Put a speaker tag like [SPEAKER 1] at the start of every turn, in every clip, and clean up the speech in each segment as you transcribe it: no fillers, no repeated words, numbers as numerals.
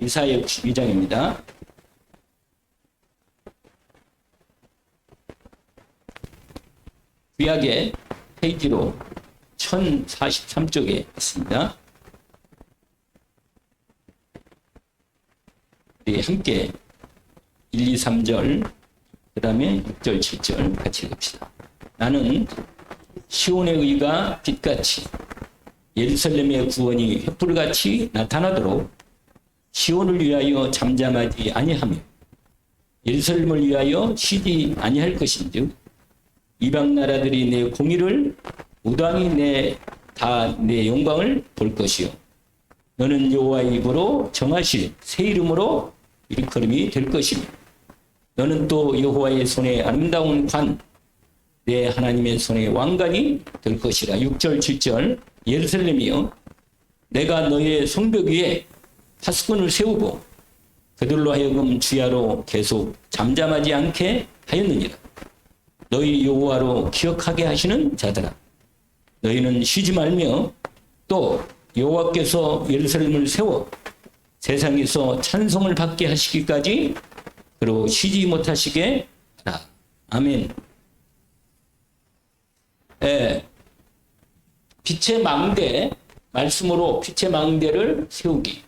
[SPEAKER 1] 이사야 62장입니다. 구약의 페이지로 1043쪽에 있습니다. 우리 함께 1, 2, 3절 그 다음에 6절, 7절 같이 읽읍시다. 나는 시온의 의가 빛같이 예루살렘의 구원이 횃불같이 나타나도록 시온을 위하여 잠잠하지 아니하며 예루살렘을 위하여 쉬지 아니할 것인즉 이방 나라들이 내 공의를 무당이 다 내 영광을 볼 것이요 너는 여호와의 입으로 정하실 새 이름으로 일컬음이 될 것이며 너는 또 여호와의 손에 아름다운 관 내 하나님의 손에 왕관이 될 것이라. 6절 7절 예루살렘이여 내가 너의 성벽 위에 파수꾼을 세우고 그들로 하여금 주야로 계속 잠잠하지 않게 하였느니라. 너희 여호와로 기억하게 하시는 자들아 너희는 쉬지 말며 또 여호와께서 예루살렘을 세워 세상에서 찬송을 받게 하시기까지 그로 쉬지 못하시게 하라. 아멘. 빛의 망대, 말씀으로 빛의 망대를 세우기.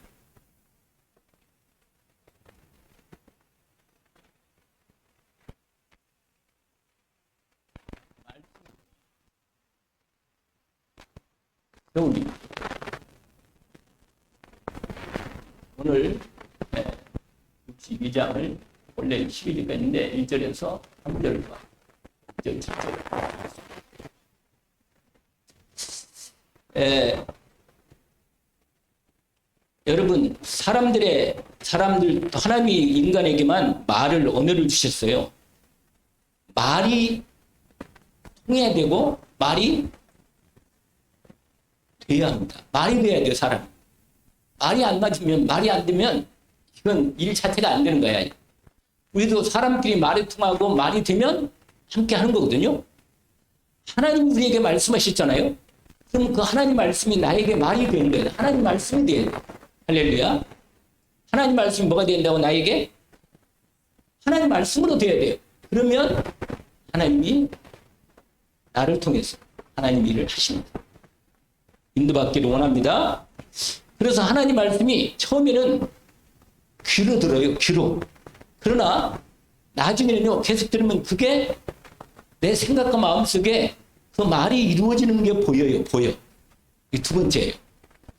[SPEAKER 1] 세우기. 오늘 62장을 원래 12절까지 있는데 1절에서 3절과 6절, 7절. 여러분 사람들 하나님이 인간에게만 말을 언어를 주셨어요. 말이 통해야 되고 말이 돼야 합니다. 말이 돼야 돼요. 사람 말이 안 맞으면 말이 안 되면 이건 일 자체가 안 되는 거야. 우리도 사람끼리 말이 통하고 말이 되면 함께 하는 거거든요. 하나님 우리에게 말씀하셨잖아요. 그럼 그 하나님 말씀이 나에게 말이 되는 거예요. 하나님 말씀이 돼야 돼요. 할렐루야. 하나님 말씀이 뭐가 된다고 나에게? 하나님 말씀으로 돼야 돼요. 그러면 하나님이 나를 통해서 하나님 일을 하십니다. 인도받기를 원합니다. 그래서 하나님 말씀이 처음에는 귀로 들어요. 귀로. 그러나 나중에는요. 계속 들으면 그게 내 생각과 마음속에 그 말이 이루어지는 게 보여요. 보여. 이 두 번째예요.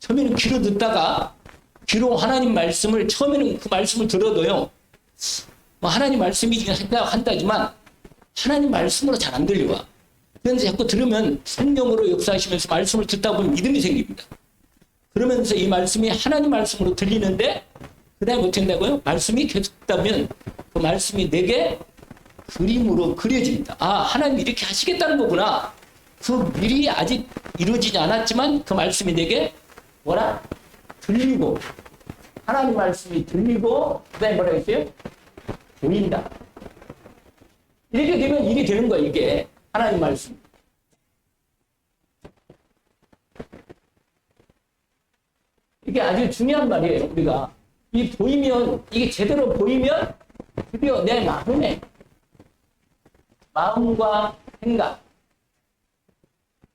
[SPEAKER 1] 처음에는 귀로 듣다가 귀로 하나님 말씀을 처음에는 그 말씀을 들어도요. 뭐 하나님 말씀이긴 한다지만 하나님 말씀으로 잘 안 들려와. 그래서 자꾸 들으면 성령으로 역사하시면서 말씀을 듣다 보면 믿음이 생깁니다. 그러면서 이 말씀이 하나님 말씀으로 들리는데 그 다음에 어떻게 된다고요? 말씀이 계속 듣다 보면 그 말씀이 내게 그림으로 그려집니다. 아, 하나님 이렇게 하시겠다는 거구나. 그 미리 아직 이루어지지 않았지만 그 말씀이 내게 뭐라? 들리고 하나님 말씀이 들리고 그 다음에 뭐라 했어요? 보인다. 이렇게 되면 일이 되는 거야. 이게 하나님 말씀. 이게 아주 중요한 말이에요. 우리가 이 보이면 이게 제대로 보이면 드디어 내 마음과 생각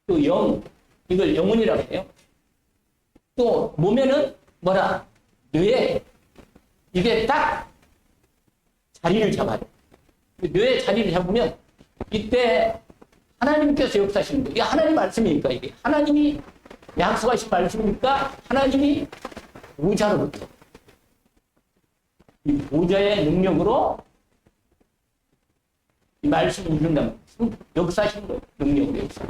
[SPEAKER 1] 또 영, 이걸 영혼이라고 해요. 또 몸에는 뭐라? 뇌에 이게 딱 자리를 잡아요. 뇌에 자리를 잡으면 이때 하나님께서 역사하시는 거예요. 이게 하나님 말씀이니까 이게 하나님이 약속하신 말씀이니까 하나님이 보좌로부터 이 보좌의 능력으로 이 말씀을 이룬다면 역사하시는 거예요. 능력으로 역사.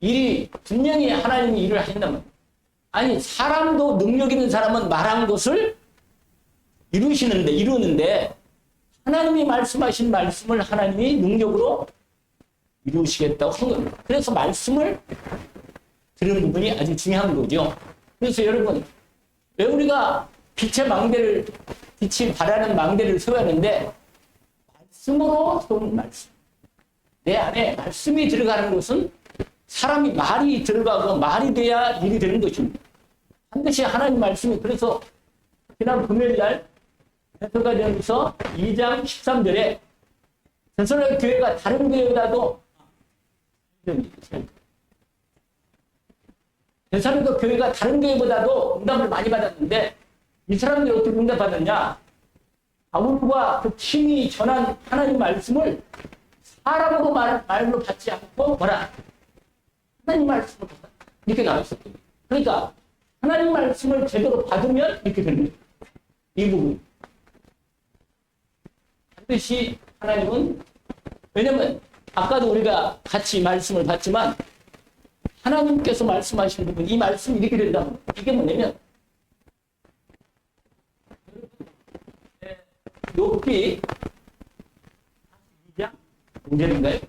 [SPEAKER 1] 일이 분명히 하나님이 일을 하신다면 아니 사람도 능력 있는 사람은 말한 것을 이루는데 하나님이 말씀하신 말씀을 하나님이 능력으로 이루시겠다고 한 겁니다. 그래서 말씀을 들은 부분이 아주 중요한 거죠. 그래서 여러분 왜 우리가 빛이 바라는 망대를 세워야 하는데 말씀으로 세우는 말씀. 내 안에 말씀이 들어가는 것은 사람이 말이 들어가고 말이 돼야 일이 되는 것입니다. 반드시 하나님 말씀이, 그래서 지난 금요일날 데살로니가전서 2장 13절에 데살로니가 교회가 다른 교회보다도 데살로니가 교회가 다른 교회보다도 응답을 많이 받았는데 이 사람들이 어떻게 응답받았냐? 바울과 그 팀이 전한 하나님 말씀을 사람으로 말로 받지 않고 뭐라? 하나님 말씀을 받아. 이렇게 나왔었거든요. 그러니까 하나님 말씀을 제대로 받으면 이렇게 되는 거예요. 이 부분. 반드시 하나님은, 왜냐면 아까도 우리가 같이 말씀을 봤지만 하나님께서 말씀하신 부분, 이 말씀이 이렇게 된다면 이게 뭐냐면 욥기 2장 5절인가요?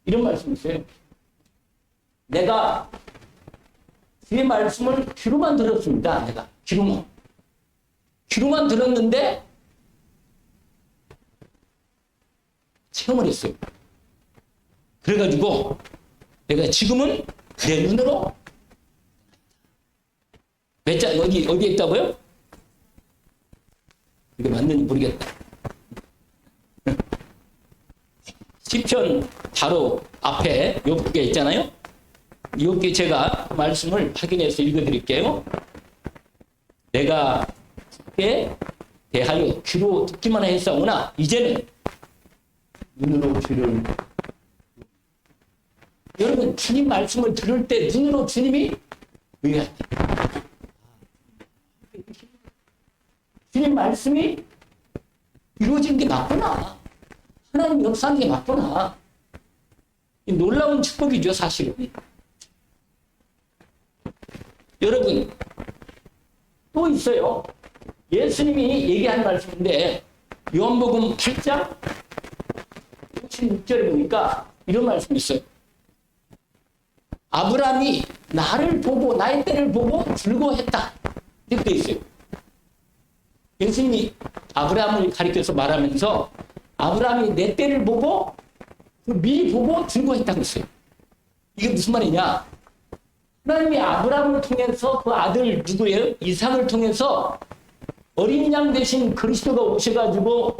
[SPEAKER 1] 이런 말씀이 있어요. 내가 그의 말씀을 귀로만 들었습니다. 내가 귀로만 들었는데 체험을 했어요. 그래가지고 내가 지금은 그의 눈으로 몇 장 어디에 있다고요? 이게 맞는지 모르겠다. 시편 바로 앞에 욥기가 있잖아요. 욥기 제가 말씀을 확인해서 읽어드릴게요. 내가 그에 대하여 귀로 듣기만 했사오나 이제는 눈으로 주를. 여러분, 주님 말씀을 들을 때 눈으로 주님이 보여야 돼. 주님 말씀이 이루어진 게 맞구나. 하나님 역사하는 게 맞구나. 놀라운 축복이죠, 사실은. 여러분, 또 있어요. 예수님이 얘기한 말씀인데 요한복음 8장 56절에 보니까 이런 말씀이 있어요. 아브라함이 나를 보고, 나의 때를 보고 즐거워했다. 이렇게 돼 있어요. 예수님이 아브라함을 가리켜서 말하면서 아브라함이 내 때를 보고 미리 보고 즐거워했다고 했어요. 이게 무슨 말이냐? 하나님이 아브라함을 통해서 그 아들 누구예요? 이삭을 통해서 어린 양 대신 그리스도가 오셔가지고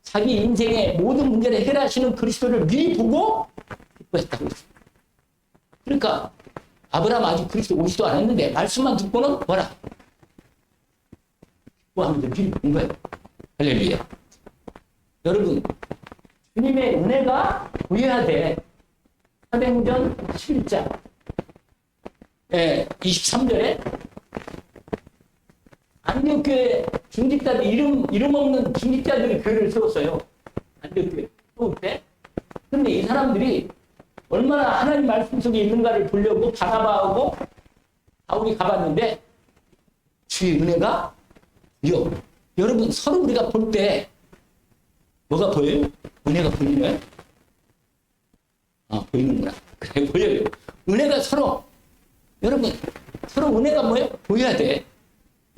[SPEAKER 1] 자기 인생의 모든 문제를 해결하시는 그리스도를 미리 보고 기뻐했다고 했어요. 그러니까 아브라함 아직 그리스도 오지도 않았는데 말씀만 듣고는 뭐라? 기뻐하면서 미리 본 거예요. 할렐루야. 여러분, 주님의 은혜가 보여야 돼. 사도행전 11장 23절에 안디옥교회 중직자들, 이름 없는 중직자들이 교회를 세웠어요. 안디옥교회 세울 때. 근데 이 사람들이 얼마나 하나님 말씀 속에 있는가를 보려고 바나바하고 바울이 가봤는데 주의 은혜가 여러분, 서로 우리가 볼 때 뭐가 보여요? 은혜가 보이나요? 보이는구나. 그래, 보여요. 은혜가 서로, 여러분, 서로 은혜가 뭐예요? 보여야 돼.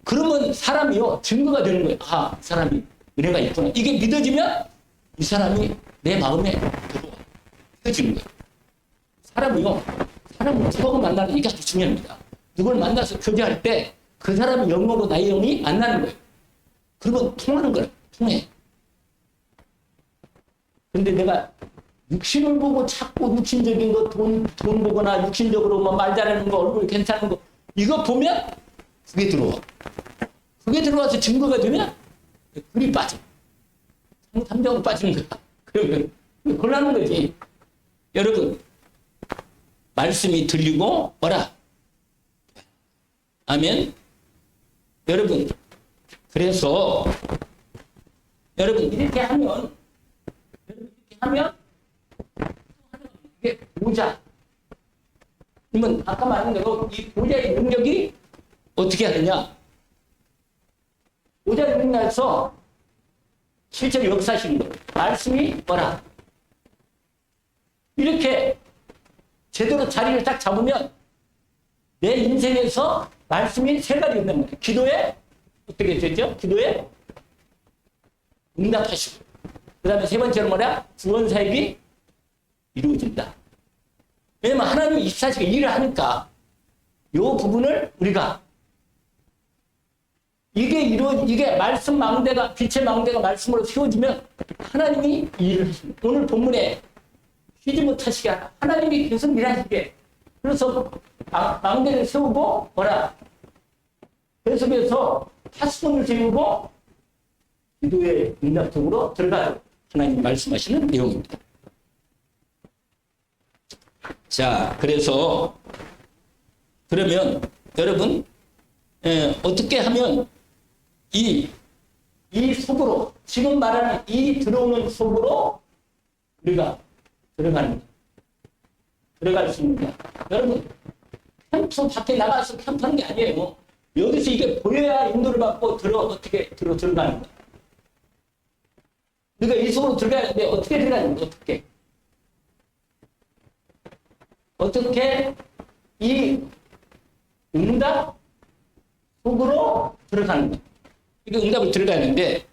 [SPEAKER 1] 그러면 사람이요, 증거가 되는 거예요. 이 사람이 은혜가 있구나. 이게 믿어지면 이 사람이 내 마음에 들어와. 믿어지는 거예요. 사람은 누구하고 만나는 이게 아주 중요합니다. 누구를 만나서 교제할 때 그 사람의 영으로 나의 영이 만나는 거예요. 그러면 통하는 거예요. 통해. 근데 내가 육신을 보고 자꾸 육신적인 거, 돈 보거나 육신적으로 뭐 말 잘하는 거, 얼굴 괜찮은 거, 이거 보면 그게 들어와. 그게 들어와서 증거가 되면 그리 빠져. 탐정으로 빠지는 거야. 그러면 곤란한 거지. 여러분, 말씀이 들리고 뭐라? 아멘. 여러분, 그래서 여러분 이렇게 하면 이게 보좌. 그러면 아까 말한 대로 이 보좌의 능력이 어떻게 하느냐? 보좌의 능력에서 실제로 역사하시는 거예요. 말씀이 뭐라? 이렇게 제대로 자리를 딱 잡으면 내 인생에서 말씀이 세 가지 있는 거예요. 기도에 어떻게 되죠? 기도에 응답하시고, 그 다음에 세 번째로 뭐냐? 구원 사역이 이루어진다. 왜냐면 하나님이 24시간 일을 하니까 이 부분을 우리가 이게 말씀 망대가, 빛의 망대가 말씀으로 세워지면 하나님이 일을 하십니다. 오늘 본문에 쉬지 못하시게 하라. 하나님이 계속 일하시게. 그래서 망대를 세우고 뭐라? 계속해서 파수꾼을 세우고 기도의 응답 속으로 들어가요. 하나님 말씀하시는 내용입니다. 자, 그래서 그러면 여러분 어떻게 하면 이 속으로, 지금 말하는 이 들어오는 속으로 우리가 들어갈 수 있느냐? 여러분, 캠프 밖에 나가서 캠프하는 게 아니에요. 여기서 이게 보여야 인도를 받고 어떻게 들어가는 거야. 그러니까 이 속으로 들어가는데 어떻게 들어가는 거야? 어떻게 이 응답 속으로 들어가는 거야. 이거 응답을 들어가는데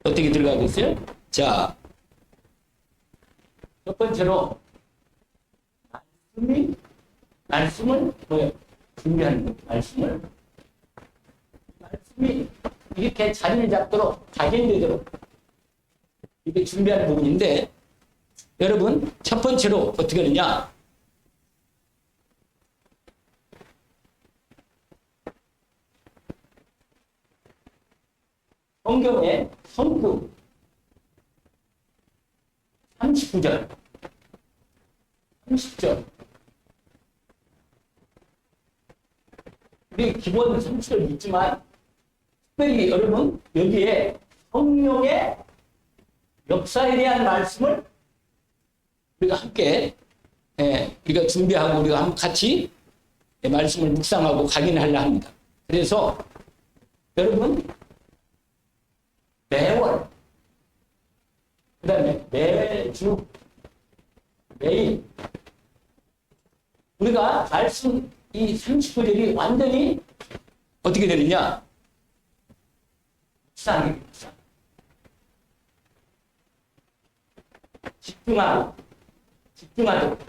[SPEAKER 1] 어떻게 들어가고 있어요? 자, 첫 번째로 말씀을 뭐예요? 준비하는 거예요. 말씀이 이렇게 자리를 잡도록 각인되도록 이게 준비하는 부분인데, 여러분 첫 번째로 어떻게 하느냐? 성경의 성구 39절 30절 우리 기본 30절 있지만 특별히 여러분 여기에 성령의 역사에 대한 말씀을 우리가 함께 우리가 준비하고 우리가 한번 같이 말씀을 묵상하고 각인하려 합니다. 그래서 여러분 매월, 그 다음에 매주, 매일 우리가 말씀 이 39절이 완전히 어떻게 되느냐? 묵상입니다. 집중하도록.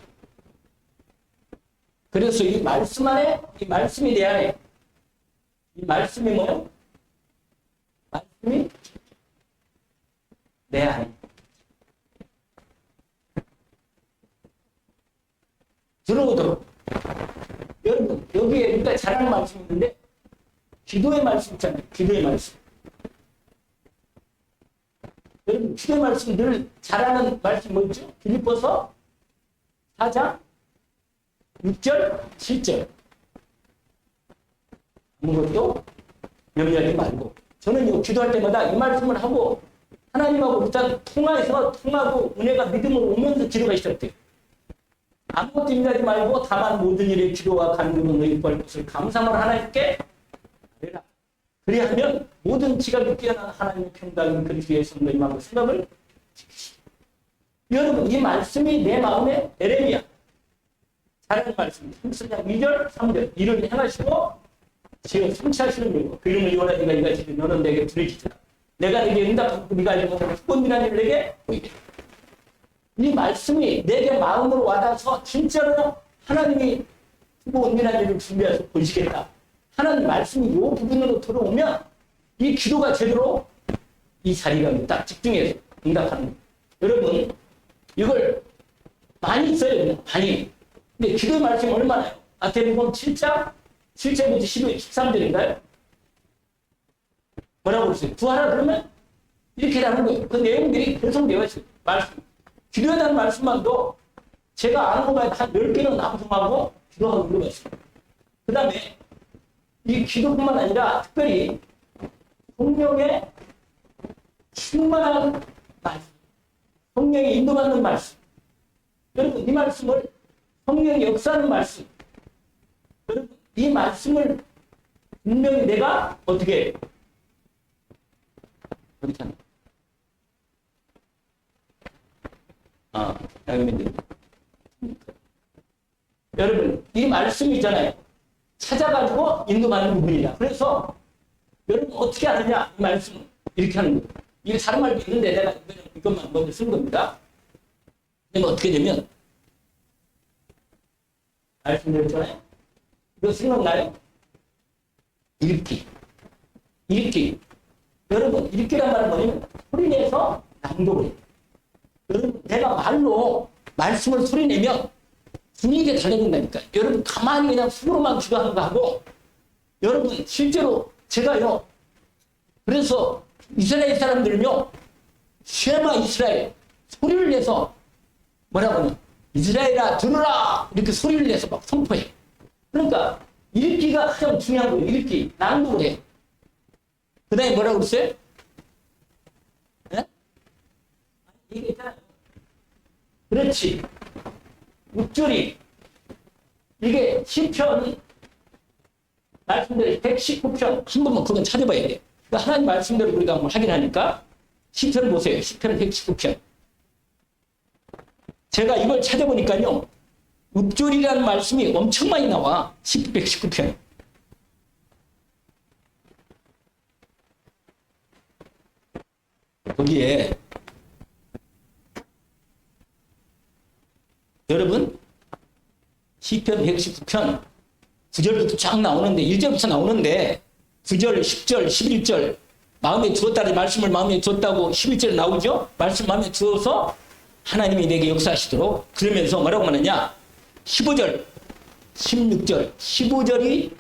[SPEAKER 1] 그래서 이 말씀 안에, 이 말씀에 대한 이 말씀이 뭐예요? 말씀이 내 안에 들어오도록. 여러분 여기에 우리가 잘하는 말씀이 있는데 기도의 말씀 있잖아요. 기도의 말씀. 여러분 기도의 말씀 늘 잘하는 말씀 뭐 있죠? 빌립보서 4장 6절 7절 아무것도 염려하지 말고. 저는 이 기도할 때마다 이 말씀을 하고 하나님하고 일단 통하고 은혜가 믿음으로 오면서 기도가 시작돼요. 아무것도 염려하지 말고 다만 모든 일에 기도와 간구로 너희 구할 것을 감사함으로 하나님께 아뢰라. 그리하면 모든 지각이 뛰어난 하나님의 평강인 그리스도 예수 너희 마음의 생각을 지키시오. 여러분 이 말씀이 내 마음에 에레미야 잘하는 말씀입니다. 3장 2절 3절 이를 행하시고 지금 성취하시는 거고 그 이름을 요하라 네가 이같이 너는 내게 부르짖으라. 내가 네게 응답하고 네가 알고 특권이라는 일을 내게 보이게. 이 말씀이 내게 마음으로 와닿아서 진짜로 하나님이 특권이라는 일을 준비해서 보시겠다. 하나님 말씀이 이 부분으로 들어오면 이 기도가 제대로 이 자리가 딱 집중해서 응답하는 거예요. 여러분 이걸 많이 써요. 많이. 근데 기도의 말씀이 얼마나요? 마태복음 7장 7절부터 12, 13절인가요? 뭐라고 그랬어요? 구하라 그러면 이렇게 하는 거예요. 그 내용들이 계속 되어 있어요. 말씀. 기도에 대한 말씀만도 제가 아는 것만 한 10개는 낭송하고 기도하고 들어가 있어요. 그 다음에 이 기도뿐만 아니라 특별히 성령의 충만한 말씀, 성령의 인도받는 말씀. 여러분 이 말씀을 성령의 역사하는 말씀. 여러분 이 말씀을 분명히 내가 어떻게 하는 여러분 이 말씀이 있잖아요. 찾아가지고 인도받는 부분이다. 그래서 여러분 어떻게 하느냐 이 말씀은 이렇게 하는 거예요. 이게 다른 말도 있는데 내가 이것만 먼저 쓴 겁니다. 그러면 어떻게 되면 말씀드렸잖아요. 이거 생각나요? 읽기. 여러분, 읽기란 말은 뭐냐면 소리내서 낭독을 해요. 여러분, 내가 말로 말씀을 소리내면 분위기가 달라진다니까. 여러분, 가만히 그냥 속으로만 기도하는 거 하고, 여러분, 실제로 제가요, 그래서 이스라엘 사람들은요, 쉐마 이스라엘 소리를 내서 뭐라고 하냐, 이스라엘아 들으라 이렇게 소리를 내서 막 선포해. 그러니까 읽기가 가장 중요한 거예요. 읽기, 낭독을 해. 그 다음에 뭐라고 그랬어요? 네? 이게 있잖아요. 그렇지. 묵조리. 이게 시편 말씀대로 119편 한 번만 그건 찾아봐야 돼요. 그러니까 하나님 말씀대로 우리가 한번 확인하니까 시편 보세요. 시편 119편. 제가 이걸 찾아보니까요. 묵조리라는 말씀이 엄청 많이 나와. 119편. 거기에 여러분 시편 119편 9절부터 쫙 나오는데 1절부터 나오는데 9절, 10절, 11절 마음에 두었다는 말씀을 마음에 두었다고 11절 나오죠. 말씀 마음에 두어서 하나님이 내게 역사하시도록 그러면서 뭐라고 말하냐 15절, 16절, 15절이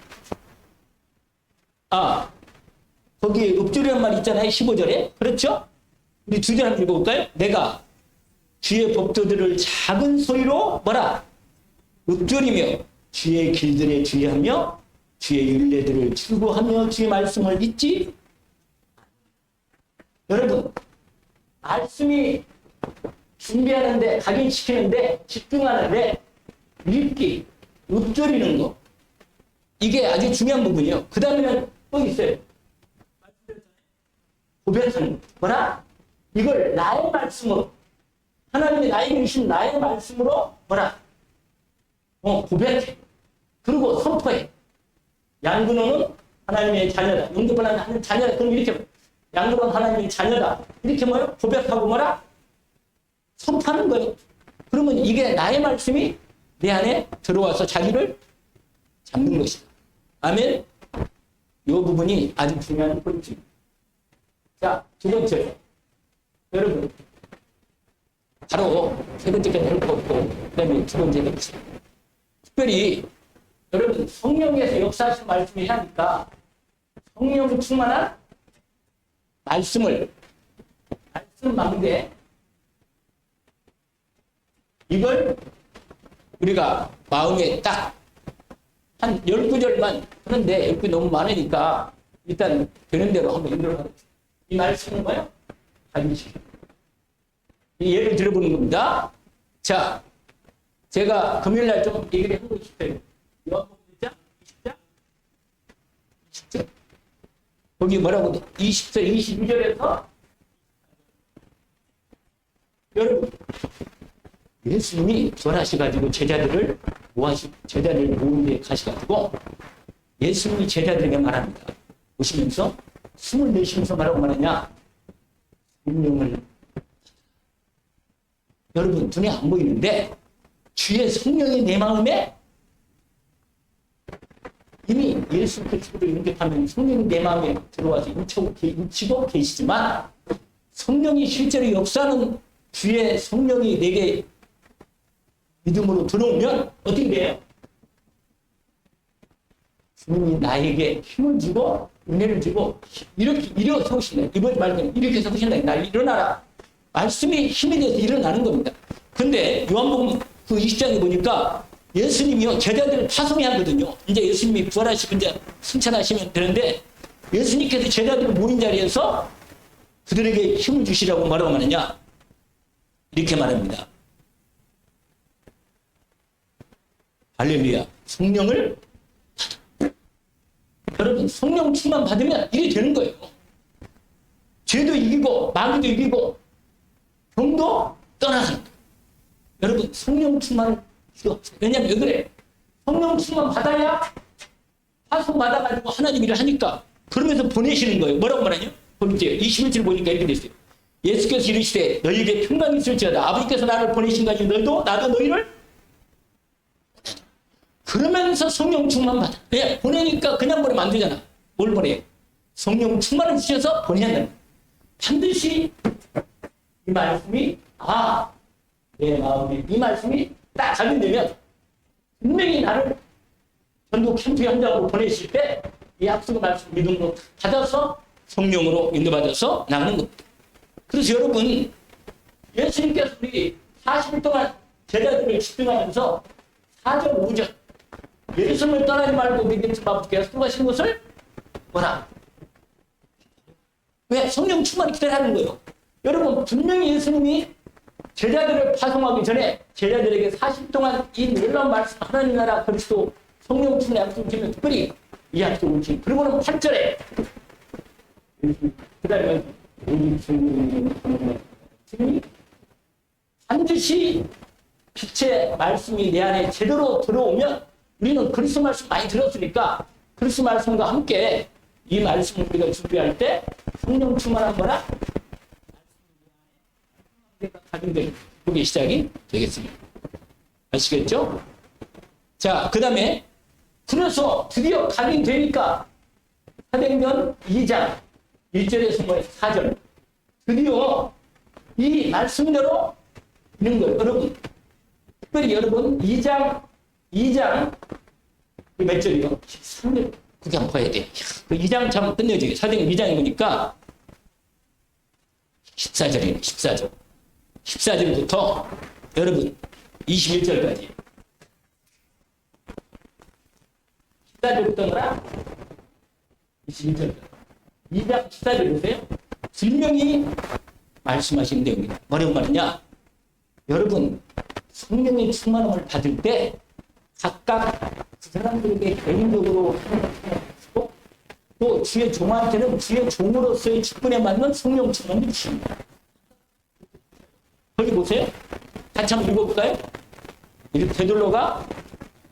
[SPEAKER 1] 거기에 읍조리란 말 있잖아요. 15절에 그렇죠? 우리 두 절 한번 읽어볼까요? 내가 주의 법도들을 작은 소리로 뭐라? 읊조리며 주의 길들에 주의하며 주의 율례들을 추구하며 주의 말씀을 잊지. 여러분 말씀이 준비하는데 각인시키는데 집중하는데 읽기, 읊조리는 거 이게 아주 중요한 부분이에요. 그 다음에는 또 있어요. 고백하는 거. 뭐라? 이걸 나의 말씀으로 하나님이 나에게 주신 나의 말씀으로 뭐라? 고백해. 그리고 선포해. 양근호는 하나님의 자녀다. 용접하는 하나님의 자녀다. 그럼 이렇게 양근호는 하나님의 자녀다. 이렇게 뭐요? 고백하고 뭐라? 선포하는 거예요. 그러면 이게 나의 말씀이 내 안에 들어와서 자기를 잡는 것이다. 아멘? 이 부분이 아주 중요한 포인트입니다. 자, 두 번째. 여러분, 바로 세 번째까지 할 거 없고, 그 다음에 두 번째가 있어요. 특별히, 여러분, 성령에서 역사하신 말씀을 해야 하니까, 성령 충만한 말씀을, 말씀 망대, 이걸 우리가 마음에 딱, 한 12절만 하는데, 12절 너무 많으니까, 일단 되는 대로 한번 읽어보세요. 이 말씀은 뭐예요? 예를 들어보는 겁니다. 자, 제가 금요일날 좀 얘기를 해보고 싶어요. 요한복음 20장? 거기 뭐라고 20절, 22절에서 여러분 예수님이 부활하셔가지고 제자들을 모으게 가셔가지고 예수님이 제자들에게 말합니다. 보시면서 숨을 내쉬면서 말하고 말하냐? 성령을 여러분 눈에 안 보이는데 주의 성령이 내 마음에 이미 예수 그리스도를 영접하면 성령이 내 마음에 들어와서 인치고 계시지만 성령이 실제로 역사하는 주의 성령이 내게 믿음으로 들어오면 어떻게 돼요? 주님이 나에게 힘을 주고 은혜를 주고 이렇게 세우신다. 이번 말은 이렇게 세우신다. 나 일어나라. 말씀이 힘이 돼서 일어나는 겁니다. 근데 요한복음 그 20장에 보니까 예수님이요 제자들을 파송해 하거든요. 이제 예수님이 부활하시고 이제 승천하시면 되는데 예수님께서 제자들을 모인 자리에서 그들에게 힘을 주시라고 말하고 하느냐 이렇게 말합니다. 할렐루야. 성령을 여러분 성령 충만 받으면 일이 되는 거예요. 죄도 이기고 마귀도 이기고 병도 떠나는 거예요. 여러분 성령 충만을 필요 없어요. 왜냐하면 왜 그래? 성령 충만 받아야 파송 받아가지고 하나님 일을 하니까 그러면서 보내시는 거예요. 뭐라고 말하냐? 거기 이제 21절 보니까 이렇게 됐어요. 예수께서 이르시되 너희에게 평강이 있을지어다. 아버지께서 나를 보내신 것이 너희도 나도 너희를 그러면서 성령 충만 받아. 왜? 보내니까 그냥 보내면 안 되잖아. 뭘 보내? 성령 충만을 주셔서 보내야 된다. 반드시 이 말씀이 내 마음에 이 말씀이 딱 작용되면 분명히 나를 전국 캠프 현장으로 보내실 때 이 약속의 말씀 믿음으로 받아서 성령으로 인도받아서 나가는 겁니다. 그래서 여러분 예수님께서 우리 40일 동안 제자들을 집중하면서 4절 5절 예루살렘을 떠나지 말고 네 곁을 바쁘게 수고하시는 것을 뭐라? 왜? 성령 충만히 기다리는 거예요. 여러분 분명히 예수님이 제자들을 파송하기 전에 제자들에게 40일 동안 이 놀라운 말씀 하나님 나라 그리스도 성령 충만의 약속을 주면 특별히 이 약속을 주면 그리고는 8절에 기다리면 반드시 빛의 말씀이 내 안에 제대로 들어오면 우리는 그리스도 말씀 많이 들었으니까 그리스도 말씀과 함께 이 말씀을 우리가 준비할 때 성령 충만한 거나 각인되는 그게 시작이 되겠습니다. 아시겠죠? 자, 그 다음에 그래서 드디어 각인되니까 사도행전 2장 1절에서 4절 드디어 이 말씀대로 있는 거예요. 여러분 특별히 여러분 2장 몇 절이요? 13절 그게 한번 봐야 돼. 그 2장 참 끝내줘요. 사도행전 2장에 보니까 14절이에요. 14절 14절부터 여러분 21절까지 14절부터가 21절까지 2장 14절 보세요. 분명히 말씀하신 내용입니다. 뭐라고 말하냐? 여러분 성령의 충만함을 받을 때 각각 그 사람들에게 개인적으로 또 주의 종한테는 주의 종으로서의 직분에 맞는 성령 충만을 주십니다. 거기 보세요. 같이 한번 읽어볼까요? 베드로가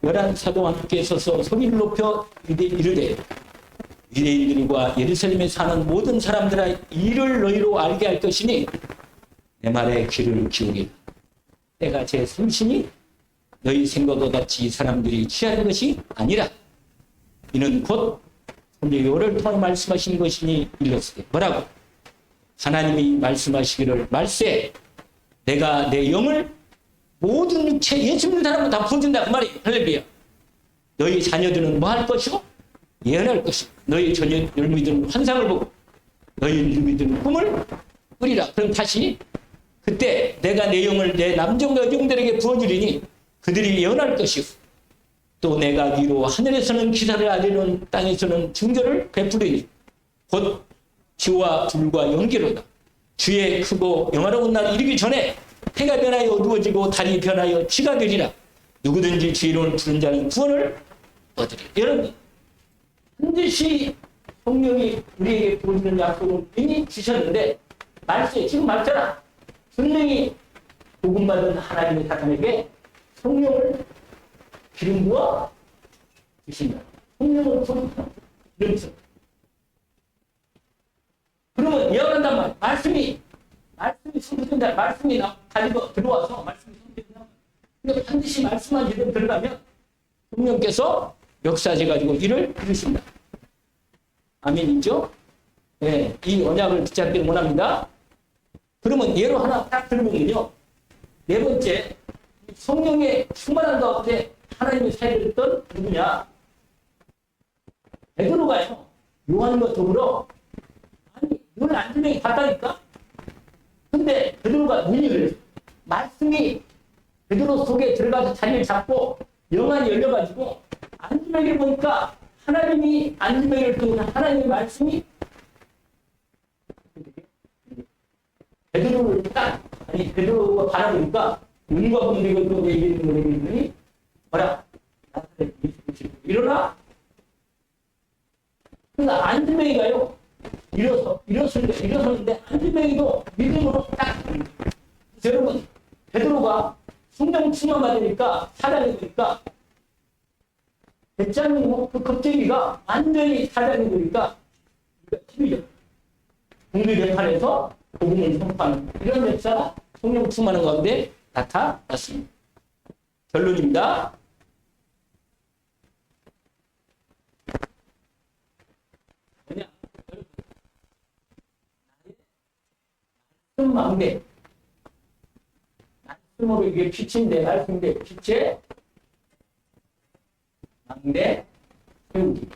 [SPEAKER 1] 11사도와 함께 서서 소리를 높여 이르되 유대인들과 예루살렘에 사는 모든 사람들아 이를 너희로 알게 할 것이니 내 말에 귀를 기울이라. 때가 제 생신이 너희 생각과 같이 이 사람들이 취하는 것이 아니라 이는 곧 요를 통해 말씀하신 것이니 일렀으되 뭐라고? 하나님이 말씀하시기를 말세 내가 내 영을 모든 육체 예수 믿는 사람은 다 부어준다 그 말이에요. 할렐루야. 너희 자녀들은 뭐 할 것이고 예언할 것이고 너희 젊은이들은 환상을 보고 너희 늙은이들은 꿈을 꾸리라. 그럼 다시 그때 내가 내 영을 내 남종과 여종들에게 부어주리니 그들이 예언할 것이고 또 내가 위로 하늘에서는 기사를 아래로는 땅에서는 증거를 베푸리니 곧 지와 불과 연기로다. 주의 크고 영화로운 날 이르기 전에 해가 변하여 어두워지고 달이 변하여 지가 되리라. 누구든지 주의 이름을 부른 자는 구원을 얻으리라. 여러분 반드시 성령이 우리에게 보여주는 약속을 이미 주셨는데 말씀에 지금 말잖아. 분명히 복음받은 하나님의 사람에게 성령을 기름 부어 주신다. 성령을 부어준다. 이러면서 그러면 예언한단 말이야. 말씀이 성취된다. 말씀이 가지고 들어와서 말씀이 성취된다. 근데 반드시 말씀만 제대로 들어가면 성령께서 역사하셔가지고 일을 이루신다. 아멘이죠? 네, 이 언약을 붙잡기를 원합니다. 그러면 예로 하나 딱 들으면요. 네 번째, 성령의 충만한 가운데 하나님의 사역을 했던 누구냐? 베드로가요. 요한과 더불어 아니 눈을 안주명이 봤다니까? 근데 베드로가 눈이 열렸어. 말씀이 베드로 속에 들어가서 자리를 잡고 영안이 열려가지고 안주명이를 보니까 하나님이 안주명이를 통해 하나님의 말씀이 베드로를 베드로가 바라보니까 눈과 공백을 또 얘기하는 거니 뭐라? 일어나? 그러니까 안주명이가요. 일어섰는데 안주명이도 믿음으로 딱 여러분 베드로가 성령 충만 받으니까 사장이 되니까 배짱이 그 겁쟁이가 완전히 사장이 되니까 힘이죠. 국립 재판에서 복음을 선포하는 이런 역사가 성령 충만한 가운데 나타났습니다. 결론입니다. 뭐냐? 여러분, 망대. 말씀으로 이게 빛인데, 말씀인데, 빛의 망대 세우기.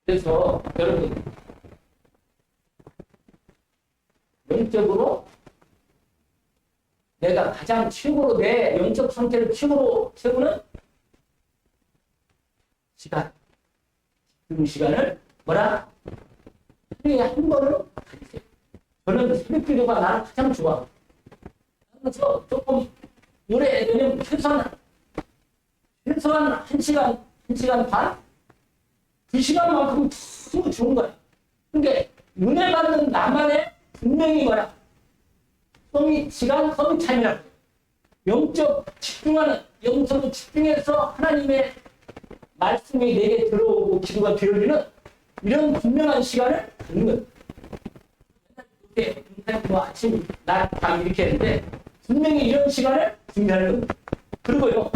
[SPEAKER 1] 그래서 여러분 영적으로 내가 가장 최고로 내 영적 상태를 최고로 세우는 시간, 그 시간을 뭐라? 하루에 한 번은 가지세요. 저는 새벽 기도가 나는 가장 좋아. 그래서 조금 오래 되면 최소한 1시간 반? 2시간만큼 너무 좋은 거야. 근데 은혜 받는 나만의 분명히 뭐야? 서밋 타임이라고. 영적 집중하는, 영적으로 집중해서 하나님의 말씀이 내게 들어오고 기도가 되어지는 이런 분명한 시간을 갖는 거예요. 이렇게 뭐 아침, 낮, 밤 이렇게 했는데 분명히 이런 시간을 준비하는 거예요. 그리고요,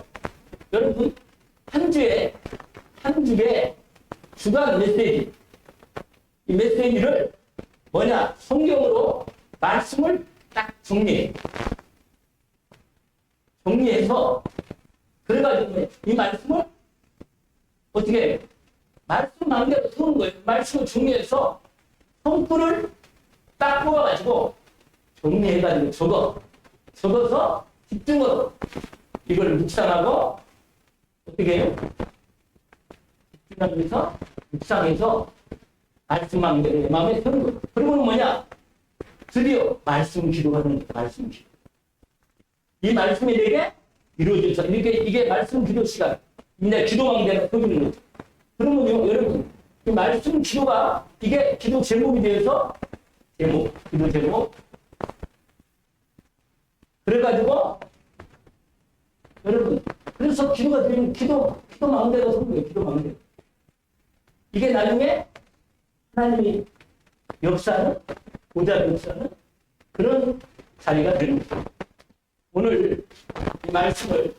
[SPEAKER 1] 여러분, 한 주에 주간 메시지, 이 메시지를 뭐냐? 성경으로 말씀을 딱 정리해서 그래가지고 이 말씀을 어떻게 해요? 말씀 마음대로 쓰는 거예요. 말씀을 정리해서 성구를 딱 뽑아가지고 정리해가지고 적어서 집중으로 이걸 묵상하고 어떻게 해요? 집중하면서 묵상해서 말씀 마음대로 내 마음에 드는 거예요. 그러면 뭐냐? 드디어 말씀 기도하는 거예요. 말씀 기도. 이 말씀이 내게 이루어져서 이게 말씀 기도 시간. 이제 기도 마음대로 해주는 거죠. 그러면요, 여러분, 이 말씀 기도가 이게 기도 제목이 되어서 기도 제목. 그래가지고 여러분, 그래서 기도가 되면 기도 마음대로 서는 거예요. 기도 마음대로. 이게 나중에 하나님이 보좌 역사는 그런 자리가 되는 거예요. 오늘 이 말씀을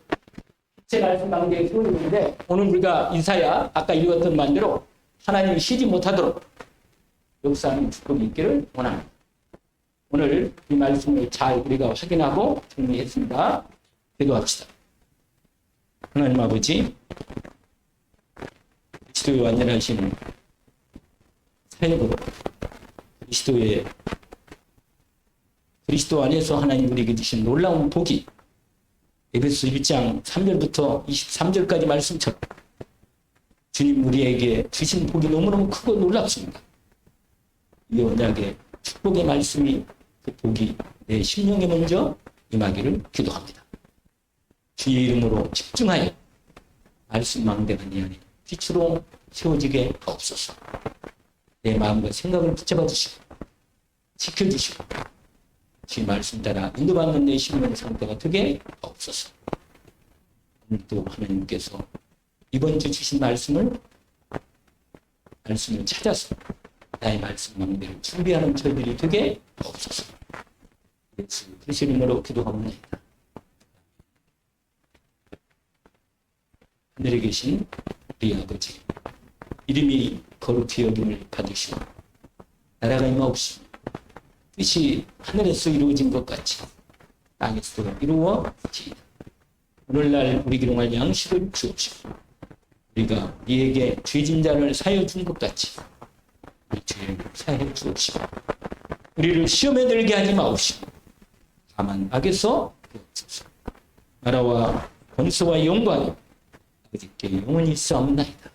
[SPEAKER 1] 제 말씀 관계에 세우는데 오늘 우리가 이사야 아까 읽었던 말대로 하나님이 쉬지 못하도록 역사하는 축복이 있기를 원합니다. 오늘 이 말씀을 잘 우리가 확인하고 정리했습니다. 기도합시다. 하나님 아버지, 그리스도의 완전하신 사역으로 그리스도 안에서 하나님 우리에게 주신 놀라운 복이 에베소 1장 3절부터 23절까지 말씀처럼 주님 우리에게 주신 복이 너무너무 크고 놀랍습니다. 이 언약의 축복의 말씀이 그 복이 내 심령에 먼저 임하기를 기도합니다. 주의 이름으로 집중하여 말씀 망대가 내 안에 빛으로 세워지게 하옵소서. 내 마음과 생각을 붙잡아 주시고 지켜주시고 주의 말씀 따라 인도받는 내 심령 상태가 되게 하옵소서. 오늘도 하나님께서 이번 주 주신 말씀을 찾아서 나의 말씀 망대를 준비하는 저희들이 되게 하옵소서. 예수 그리스도 이름으로 기도합니다. 하늘에 계신 우리 아버지, 이름이 거룩히 여김을 받으시고 나라가 임하옵시며 뜻이 하늘에서 이루어진 것 같이 땅에서도 이루어지이다. 오늘날 우리 기용할 양식을 주옵시고 우리가 이에게 죄진 자를 사하여 준 것 같이 우리 죄를 사하여 주옵시고 우리를 시험에 들게 하지 마옵시고 다만 악에서 구하옵소서. 나라와 권세와 영광이 아버지께 영원히 있사옵나이다.